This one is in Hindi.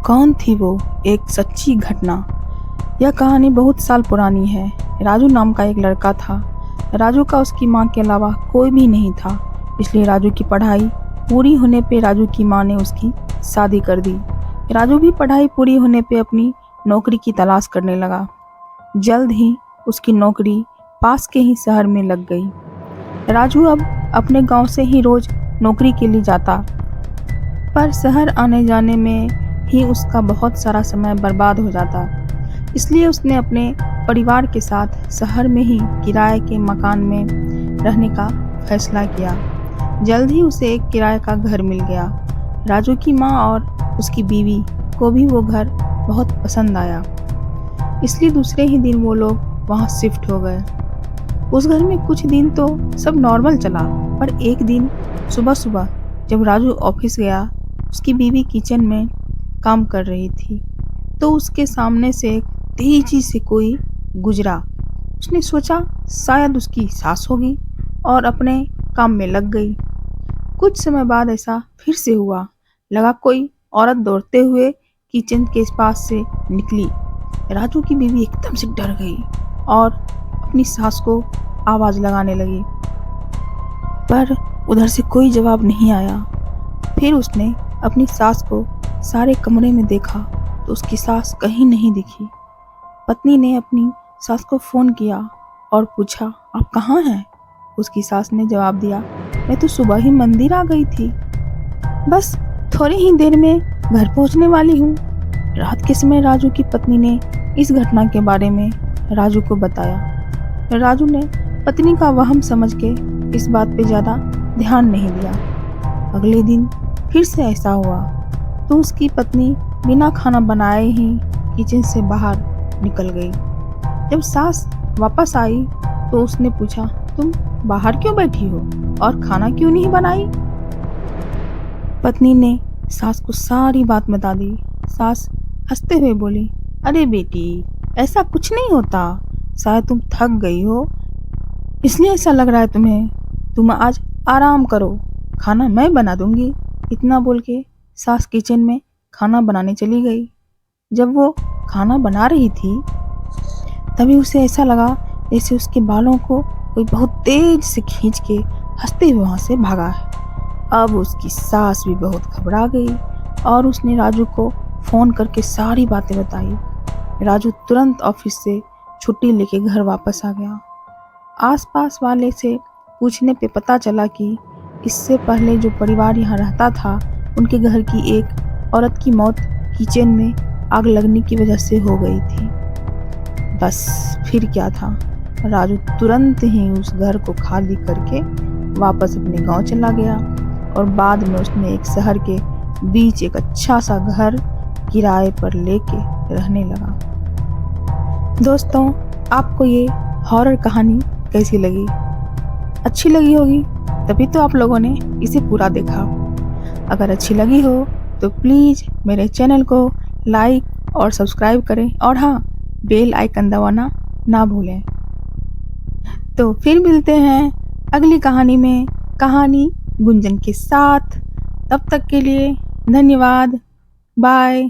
कौन थी वो? एक सच्ची घटना। यह कहानी बहुत साल पुरानी है। राजू नाम का एक लड़का था। राजू का उसकी माँ के अलावा कोई भी नहीं था, इसलिए राजू की पढ़ाई पूरी होने पे राजू की माँ ने उसकी शादी कर दी। राजू भी पढ़ाई पूरी होने पे अपनी नौकरी की तलाश करने लगा। जल्द ही उसकी नौकरी पास के ही शहर में लग गई। राजू अब अपने गांव से ही रोज नौकरी के लिए जाता, पर शहर आने जाने में ही उसका बहुत सारा समय बर्बाद हो जाता। इसलिए उसने अपने परिवार के साथ शहर में ही किराए के मकान में रहने का फैसला किया। जल्द ही उसे एक किराए का घर मिल गया। राजू की माँ और उसकी बीवी को भी वो घर बहुत पसंद आया, इसलिए दूसरे ही दिन वो लोग वहाँ शिफ्ट हो गए। उस घर में कुछ दिन तो सब नॉर्मल चला, पर एक दिन सुबह सुबह जब राजू ऑफिस गया, उसकी बीवी किचन में काम कर रही थी, तो उसके सामने से तेजी से कोई गुजरा। उसने सोचा शायद उसकी सास होगी और अपने काम में लग गई। कुछ समय बाद ऐसा फिर से हुआ। लगा कोई औरत दौड़ते हुए किचन के पास से निकली। राजू की बीवी एकदम से डर गई और अपनी सास को आवाज लगाने लगी, पर उधर से कोई जवाब नहीं आया। फिर उसने अपनी सास को सारे कमरे में देखा तो उसकी सास कहीं नहीं दिखी। पत्नी ने अपनी सास को फोन किया और पूछा, आप कहाँ हैं? उसकी सास ने जवाब दिया, मैं तो सुबह ही मंदिर आ गई थी, बस थोड़ी ही देर में घर पहुंचने वाली हूँ। रात के समय राजू की पत्नी ने इस घटना के बारे में राजू को बताया। राजू ने पत्नी का वहम समझ के इस बात पे ज्यादा ध्यान नहीं दिया। अगले दिन फिर से ऐसा हुआ तो उसकी पत्नी बिना खाना बनाए ही किचन से बाहर निकल गई। जब सास वापस आई तो उसने पूछा, तुम बाहर क्यों बैठी हो और खाना क्यों नहीं बनाई? पत्नी ने सास को सारी बात बता दी। सास हंसते हुए बोली, अरे बेटी, ऐसा कुछ नहीं होता, शायद तुम थक गई हो इसलिए ऐसा लग रहा है तुम्हें। तुम आज आराम करो, खाना मैं बना दूंगी। इतना बोल के सास किचन में खाना बनाने चली गई। जब वो खाना बना रही थी तभी उसे ऐसा लगा जैसे उसके बालों को कोई बहुत तेज से खींच के हंसते हुए वहां से भागा है। अब उसकी सास भी बहुत घबरा गई और उसने राजू को फोन करके सारी बातें बताई। राजू तुरंत ऑफिस से छुट्टी लेके घर वापस आ गया। आसपास वाले से पूछने पे पता चला कि इससे पहले जो परिवार यहाँ रहता था, उनके घर की एक औरत की मौत किचन में आग लगने की वजह से हो गई थी। बस फिर क्या था, राजू तुरंत ही उस घर को खाली करके वापस अपने गांव चला गया और बाद में उसने एक शहर के बीच एक अच्छा सा घर किराए पर लेके रहने लगा। दोस्तों, आपको ये हॉरर कहानी कैसी लगी? अच्छी लगी होगी, तभी तो आप लोगों ने इसे पूरा देखा। अगर अच्छी लगी हो तो प्लीज़ मेरे चैनल को लाइक और सब्सक्राइब करें और हाँ, बेल आइकन दबाना ना भूलें। तो फिर मिलते हैं अगली कहानी में, कहानी गुंजन के साथ। तब तक के लिए धन्यवाद। बाय।